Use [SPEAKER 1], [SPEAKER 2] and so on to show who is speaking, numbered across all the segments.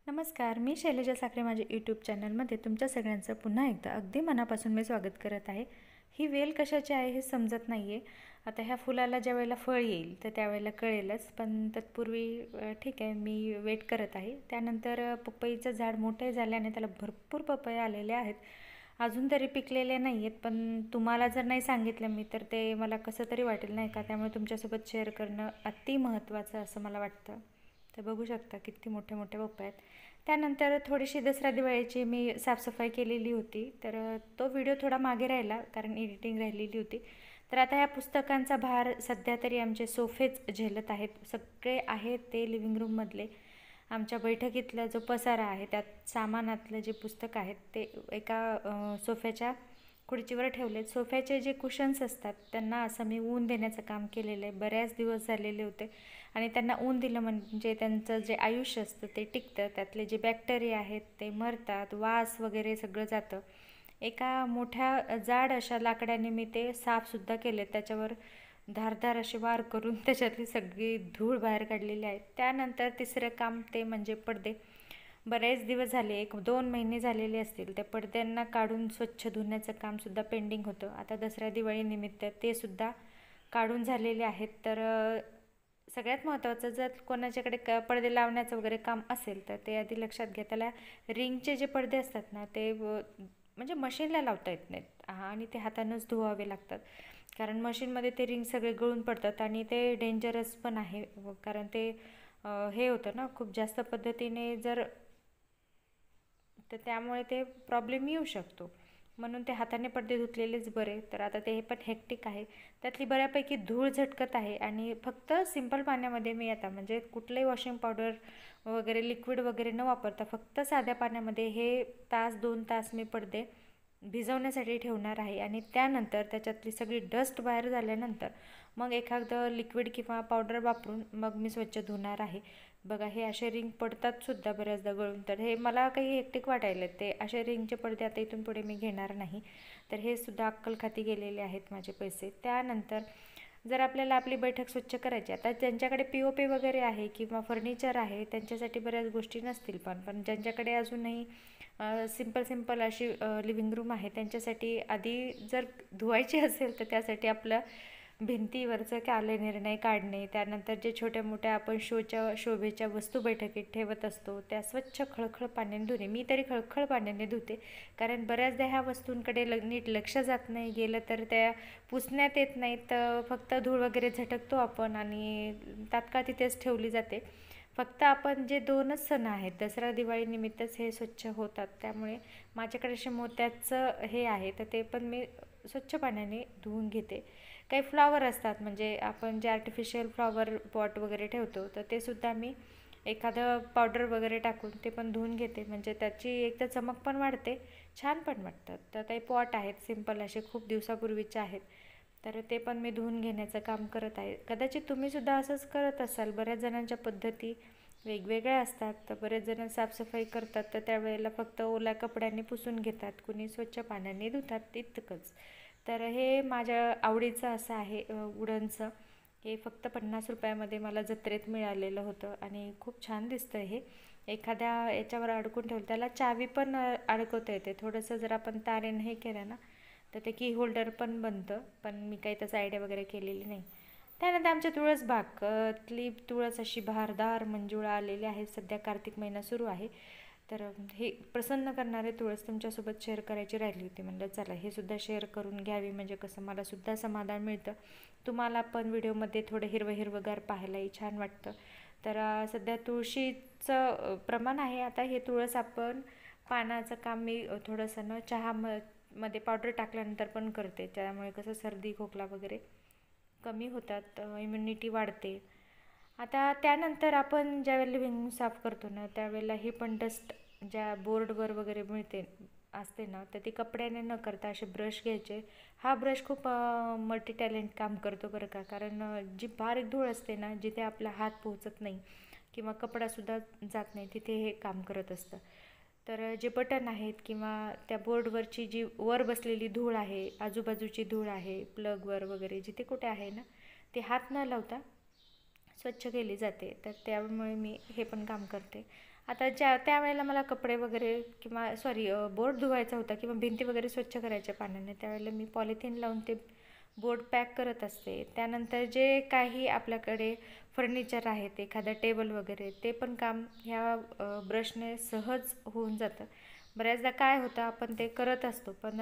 [SPEAKER 1] नमस्कार, मी शैलजा साखरे माझ्या यूट्यूब चॅनलमध्ये तुमच्या सगळ्यांचं पुन्हा एकदा अगदी मनापासून मी स्वागत करत आहे. ही वेल कशाची आहे हे समजत नाही आहे. आता ह्या फुलाला ज्या वेळेला फळ येईल तर त्यावेळेला कळेलच, पण तत्पूर्वी ठीक आहे, मी वेट करत आहे. त्यानंतर पपईचं झाड मोठे झाल्याने त्याला भरपूर पपई आलेले आहेत. अजून तरी पिकलेले नाही आहेत, पण तुम्हाला जर नाही सांगितलं मी तर ते मला कसं तरी वाटेल नाही का. त्यामुळे तुमच्यासोबत शेअर करणं अति महत्त्वाचं असं मला वाटतं. तर बघू शकता किती मोठे मोठे पपई आहेत. त्यानंतर थोडीशी दसरा दिवाळीची मी साफसफाई केलेली होती, तर तो व्हिडिओ थोडा मागे राहिला कारण एडिटिंग राहिलेली होती. तर आता ह्या पुस्तकांचा भार सध्या तरी आमचे सोफेच झेलत आहेत. सगळे आहेत ते लिव्हिंग रूममधले. आमच्या बैठकीतला जो पसारा आहे त्यात सामानातलं जे पुस्तक आहेत ते एका सोफ्याच्या खुर्चीवर ठेवलेत. सोफ्याचे जे कुशन्स असतात त्यांना असं मी ऊन देण्याचं काम केलेलं आहे. बऱ्याच दिवस झालेले होते आणि त्यांना ऊन दिलं म्हणजे त्यांचं जे आयुष्य असतं ते टिकतं. त्यातले जे बॅक्टेरिया आहेत ते मरतात, वास वगैरे सगळं जातं. एका मोठ्या जाड अशा लाकडाने मी ते साफसुद्धा केले. त्याच्यावर धारदार असे वार करून त्याच्यातली सगळी धूळ बाहेर काढलेली आहे. त्यानंतर तिसरं काम ते म्हणजे पडदे. बरेच दिवस झाले, 1-2 महिने झालेले असतील, त्या पडद्यांना काढून स्वच्छ धुण्याचं कामसुद्धा पेंडिंग होतं. आता दसऱ्या दिवाळीनिमित्त ते सुद्धा काढून झालेले आहेत. तर सगळ्यात महत्त्वाचं, जर कोणाच्याकडे पडदे लावण्याचं वगैरे काम असेल तर ते आधी लक्षात घ्या. त्याला रिंगचे जे पडदे असतात ना ते म्हणजे मशीनला लावता येत नाहीत आणि ते हातानंच धुवावे लागतात. कारण मशीनमध्ये ते रिंग सगळे गळून पडतात आणि ते डेंजरस पण आहे. कारण ते हे होतं ना खूप जास्त पद्धतीने, जर तर त्यामुळे ते प्रॉब्लेम येऊ शकतो. म्हणून ते हाताने पडदे धुतलेलेच बरे. तर आता ते पण हेक्टिक आहे. त्यातली बऱ्यापैकी धूळ झटकत आहे आणि फक्त सिंपल पाण्यामध्ये मी आता म्हणजे कुठलंही वॉशिंग पावडर वगैरे लिक्विड वगैरे न वापरता फक्त साध्या पाण्यामध्ये हे 1-2 तास मी पडदे भिजवण्यासाठी ठेवणार आहे. आणि त्यानंतर त्याच्यातली सगळी डस्ट बाहेर झाल्यानंतर मग एखादं लिक्विड किंवा पावडर वापरून मग मी स्वच्छ धुणार आहे. बघा, हे असे रिंग पडतात सुद्धा बऱ्याचदा गळून. तर हे मला काही हेक्टिक वाटायले, ते असे रिंगचे पडदे आता इथून पुढे मी घेणार नाही. तर हे सुद्धा अक्कलखाती गेलेले आहेत माझे पैसे. त्यानंतर जर आपल्याला आपली बैठक स्वच्छ करायची, आता ज्यांच्याकडे POP वगैरे आहे किंवा फर्निचर आहे त्यांच्यासाठी बऱ्याच गोष्टी नसतील, पण ज्यांच्याकडे अजूनही सिंपल अशी लिव्हिंग रूम आहे त्यांच्यासाठी आधी जर धुवायची असेल तर त्यासाठी आपलं भिंतीवरचं काले निर्णय काढणे, त्यानंतर जे छोट्या मोठ्या आपण शोभेच्या वस्तू बैठकीत ठेवत असतो त्या स्वच्छ खळखळ पाण्याने धुणे. मी तरी खळखळ पाण्याने धुते, कारण बऱ्याचदा ह्या वस्तूंकडे नीट लक्ष जात नाही. गेलं तर त्या पुसण्यात येत नाहीत, फक्त धूळ वगैरे झटकतो आपण आणि तात्काळ तिथेच ठेवली जाते. फक्त आपण जे 2च सण आहेत, दसरा दिवाळीनिमित्तच हे स्वच्छ होतात. त्यामुळे माझ्याकडे असे मोत्याचं हे आहे तर ते पण मी स्वच्छ पाण्याने धुवून घेते. काही फ्लॉवर असतात म्हणजे आपण जे आर्टिफिशियल फ्लॉवर पॉट वगैरे ठेवतो तर ते सुद्धा मी एखादं पावडर वगैरे टाकून ते पण धुवून घेते. म्हणजे त्याची एक तर चमक पण वाढते, छान पण वाटतात. तर काही पॉट आहेत सिंपल असे, खूप दिवसापूर्वीचे आहेत, तर ते पण मी धुवून घेण्याचं काम करत आहे. कदाचित तुम्हीसुद्धा असंच करत असाल. बऱ्याच जणांच्या पद्धती वेगवेगळ्या असतात. तर बरेच जण साफसफाई करतात तर त्यावेळेला फक्त ओल्या कपड्यांनी पुसून घेतात, कुणी स्वच्छ पाण्याने धुतात, इतकंच. तर हे माझ्या आवडीचं असं आहे वुडनचं. हे फक्त 50 रुपयामध्ये मला जत्रेत मिळालेलं होतं आणि खूप छान दिसतं. हे एखाद्या याच्यावर अडकून ठेवलं, त्याला चावी पण अडकवता येते. थोडंसं जर आपण तारेनं हे केलं ना तर ते की होल्डर पण बनतं, पण मी काही त्याचं आयडिया वगैरे केलेली नाही. त्यानंतर आमच्या तुळस बागतली तुळस अशी भारदार मंजुळा आलेली आहे. सध्या कार्तिक महिना सुरू आहे, तर हे प्रसन्न करणारे तुळस तुमच्यासोबत शेअर करायची राहिली होती. म्हणलं चला हे सुद्धा शेअर करून घ्यावी, म्हणजे कसं मलासुद्धा समाधान मिळतं. तुम्हाला पण व्हिडिओमध्ये थोडं हिरवंगार पाहायलाही छान वाटतं. तर सध्या तुळशीचं प्रमाण आहे. आता हे तुळस आपण पानाचं काम मी थोडंसं चहामध्ये पावडर टाकल्यानंतर पण करते. त्यामुळे कसं सर्दी खोकला वगैरे कमी होतात, इम्युनिटी वाढते. आता त्यानंतर आपण ज्यावेळेला लिव्हिंग साफ करतो ना त्यावेळेला ही पण डस्ट ज्या बोर्डवर वगैरे मिळते असते ना, तर ती कपड्याने न करता असे ब्रश घ्यायचे. हा ब्रश खूप मल्टी टॅलेंट काम करतो बरं का. कारण जी बारीक धूळ असते ना, जिथे आपला हात पोहोचत नाही किंवा कपडासुद्धा जात नाही, तिथे हे काम करत असतं. तर जे बटन आहेत किंवा त्या बोर्डवरची जी वर बसलेली धूळ आहे, आजूबाजूची धूळ आहे, प्लगवर वगैरे जिथे कुठे आहे ना, ते हात न लावता स्वच्छ केली जाते. तर त्यामुळे मी हे पण काम करते. आता त्यावेळेला मला कपडे वगैरे किंवा बोर्ड धुवायचा होता किंवा भिंती वगैरे स्वच्छ करायच्या पाण्याने, त्यावेळेला मी पॉलिथिन लावून ते बोर्ड पॅक करत असते. त्यानंतर जे काही आपल्याकडे फर्निचर आहे, ते एखादा टेबल वगैरे, ते पण काम ह्या ब्रशने सहज होऊन जातं. बऱ्याचदा काय होतं, आपण ते करत असतो पण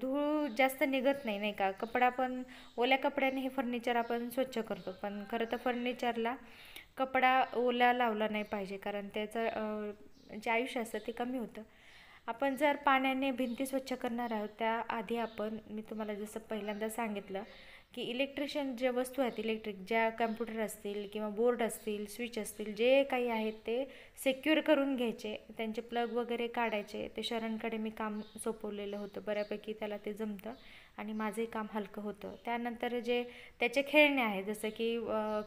[SPEAKER 1] धूळ जास्त निघत नाही, नाही का. कपडा पण ओल्या कपड्याने हे फर्निचर आपण स्वच्छ करतो, पण खरं तर फर्निचरला कपडा ओला लावला नाही पाहिजे, कारण त्याचं जे आयुष्य असतं ते कमी होतं. आपण जर पाण्याने भिंती स्वच्छ करणार आहोत, त्याआधी मी तुम्हाला जसं पहिल्यांदा सांगितलं की इलेक्ट्रिशियन ज्या वस्तू आहेत, इलेक्ट्रिक ज्या कम्प्युटर असतील किंवा बोर्ड असतील, स्विच असतील, जे काही आहेत ते सिक्युअर करून घ्यायचे, त्यांचे प्लग वगैरे काढायचे. ते शरणकडे मी काम सोपवलेलं होतं, बऱ्यापैकी त्याला ते जमतं आणि माझंही काम हलकं होतं. त्यानंतर जे त्याचे खेळणे आहेत, जसं की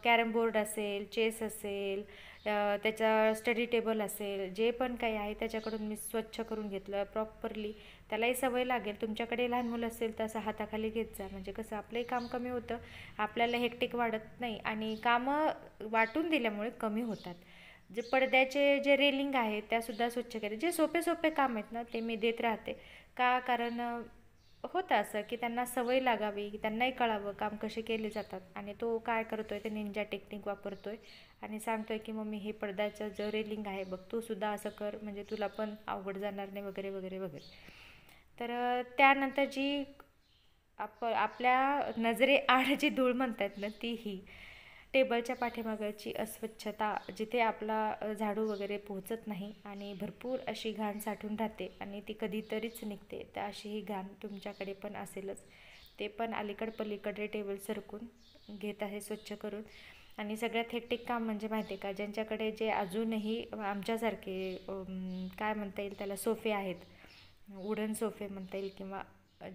[SPEAKER 1] कॅरम बोर्ड असेल, चेस असेल, त्याचा स्टडी टेबल असेल, जे पण काही आहे त्याच्याकडून मी स्वच्छ करून घेतलं प्रॉपरली. त्यालाही सवय लागेल. तुमच्याकडे लहान मुलं असेल तर असं हाताखाली घेत जा, म्हणजे कसं आपलंही काम कमी होतं, आपल्याला हेक्टिक वाढत नाही आणि कामं वाटून दिल्यामुळे कमी होतात. जे पडद्याचे जे रेलिंग आहे त्यासुद्धा स्वच्छ केले. जे सोपे काम आहेत ना, ते मी देत राहते. कारण होतं असं की त्यांना सवय लागावी, त्यांनाही कळावं काम कसे केले जातात. आणि तो काय करतोय, ते निंजा टेक्निक वापरतोय आणि सांगतोय की मम्मी हे पडद्याचं जो रेलिंग आहे बघ, तू सुद्धा असं कर, म्हणजे तुला पण अवघड जाणार नाही वगैरे वगैरे वगैरे. तर त्यानंतर जी आपल्या नजरेआड जी धूळ म्हणतात ना, ती ही टेबलच्या पाठीमागची अस्वच्छता, जिथे आपला झाडू वगैरे पोहोचत नाही आणि भरपूर अशी घाण साठून राहते आणि ती कधीतरीच निघते, तर अशी ही घाण तुमच्याकडे पण असेलच. ते पण अलीकड पलीकडे टेबल सरकून घेत आहे स्वच्छ करून. आणि सगळ्यात हेक्टिक काम म्हणजे माहिती आहे का, ज्यांच्याकडे जे अजूनही आमच्यासारखे काय म्हणता येईल त्याला, सोफे आहेत, वुडन सोफे म्हणता येईल, किंवा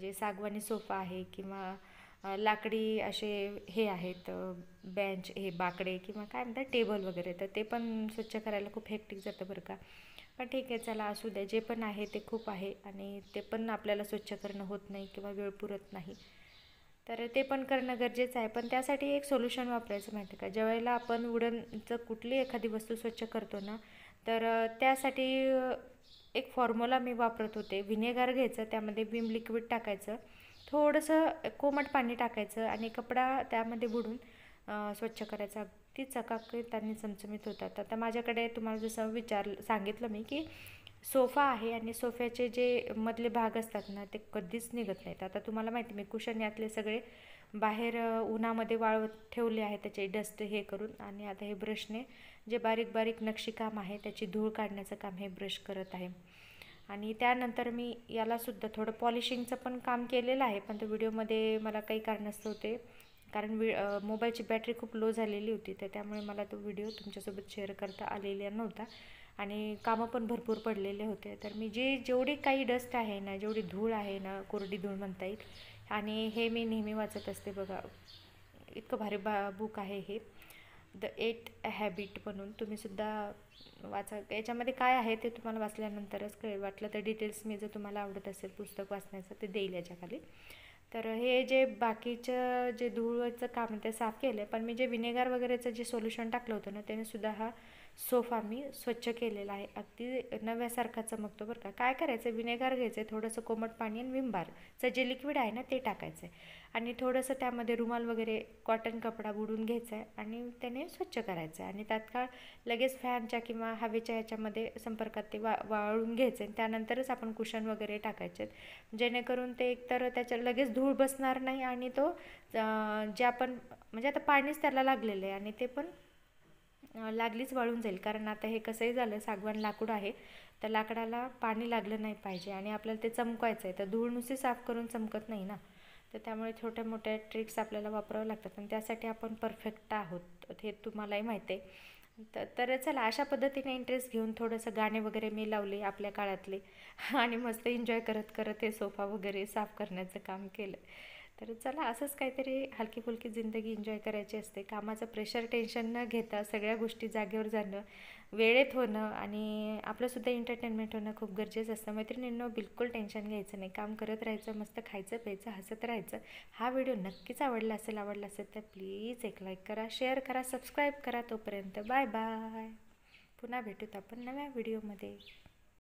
[SPEAKER 1] जे सागवानी सोफा आहे किंवा लाकडी असे हे आहेत बेंच, हे बाकडे किंवा काय म्हणतात टेबल वगैरे, तर ते पण स्वच्छ करायला खूप हेक्टिक जातं बरं का. पण ठीक आहे, चला असू द्या, जे पण आहे ते खूप आहे आणि ते पण आपल्याला स्वच्छ करणं होत नाही किंवा वेळ पुरत नाही, तर ते पण करणं गरजेचं आहे. पण त्यासाठी एक सोल्युशन वापरायचं माहिती का, ज्यावेळेला आपण वुडनचं कुठली एखादी वस्तू स्वच्छ करतो ना, तर त्यासाठी एक फॉर्म्युला मी वापरत होते. व्हिनेगर घ्यायचं, त्यामध्ये विम लिक्विड टाकायचं, थोडंसं कोमट पाणी टाकायचं आणि कपडा त्यामध्ये बुडून स्वच्छ करायचा. अगदी चकाकीत आणि चमचमीत होतात. आता माझ्याकडे तुम्हाला जसं सांगितलं मी की सोफा आहे आणि सोफ्याचे जे मधले भाग असतात ना, ते कधीच निघत नाहीत. आता तुम्हाला माहिती, मी कुशन यातले सगळे बाहेर उन्हामध्ये वाळवत ठेवले आहे, त्याचे डस्ट हे करून. आणि आता हे ब्रशने जे बारीक बारीक नक्षीकाम आहे त्याची धूळ काढण्याचं काम हे ब्रश करत आहे. आणि त्यानंतर मी यालासुद्धा थोडं पॉलिशिंगचं पण काम केलेलं आहे, पण तो व्हिडिओमध्ये मला काही कारणास्तव होते, कारण मोबाईलची बॅटरी खूप लो झालेली होती, तर त्यामुळे मला तो व्हिडिओ तुमच्यासोबत शेअर करता आलेला नव्हता आणि कामं पण भरपूर पडलेले होते. तर मी जेवढी काही डस्ट आहे ना, जेवढी धूळ आहे ना, कोरडी धूळ म्हणता येईल, आणि हे मी नेहमी वाचत असते बघा, इतकं भारी बुक आहे हे, द 8 हॅबिट म्हणून, तुम्हीसुद्धा वाचा. याच्यामध्ये काय आहे ते तुम्हाला वाचल्यानंतरच कळेल. वाटलं तर डिटेल्स मी जर तुम्हाला आवडत असेल पुस्तक वाचण्याचं, ते देईल याच्याखाली. तर हे जे बाकीचं जे धूळचं काम ते साफ केलं आहे, पण मी जे व्हिनेगर वगैरेचं जे सोल्युशन टाकलं होतं ना, त्यानेसुद्धा हा सोफा मी स्वच्छ केलेला आहे. अगदी नव्यासारखा चमकतो बरं का. काय करायचं, व्हिनेगर घ्यायचं आहे, थोडंसं कोमट पाणी आणि विम बारचं जे लिक्विड आहे ना ते टाकायचं आहे आणि थोडंसं त्यामध्ये रुमाल वगैरे कॉटन कपडा बुडून घ्यायचा आहे आणि त्याने स्वच्छ करायचं आहे. आणि तात्काळ लगेच फॅनच्या किंवा हवेच्या याच्यामध्ये संपर्कात ते वाळून घ्यायचं आहे. त्यानंतरच आपण कुशन वगैरे टाकायचे आहेत, जेणेकरून ते एकतर त्याच्या लगेच धूळ बसणार नाही आणि तो जे आपण म्हणजे आता पाणीच त्याला लागलेलं आहे आणि ते पण लागलीच वाळून जाईल. कारण आता हे कसंही झालं, सागवान लाकूड आहे, तर लाकडाला पाणी लागलं नाही पाहिजे आणि आपल्याला ते चमकायचं आहे, तर धूळ नुसती साफ करून चमकत नाही ना, तर त्यामुळे छोट्या मोठ्या ट्रिक्स आपल्याला वापरावं लागतात आणि त्यासाठी आपण परफेक्ट आहोत, हे तुम्हालाही माहीत आहे. तर चला, अशा पद्धतीने इंटरेस्ट घेऊन थोडंसं गाणे वगैरे मी लावले आपल्या काळातले आणि मस्त एन्जॉय करत करत हे सोफा वगैरे साफ करण्याचं काम केलं. तर चला असंच काहीतरी हलकी फुलकी जिंदगी एन्जॉय करायची असते. कामाचं प्रेशर टेन्शन न घेता सगळ्या गोष्टी जागेवर जाणं, वेळेत होणं आणि आपलंसुद्धा एंटरटेनमेंट होणं खूप गरजेचं असतं. मैत्रिणींनो, बिलकुल टेन्शन घ्यायचं नाही, काम करत राहायचं, मस्त खायचं प्यायचं, हसत राहायचं. हा व्हिडिओ नक्कीच आवडला असेल तर प्लीज एक लाईक करा, शेअर करा, सबस्क्राईब करा. तोपर्यंत बाय बाय. पुन्हा भेटूत आपण नव्या व्हिडिओमध्ये.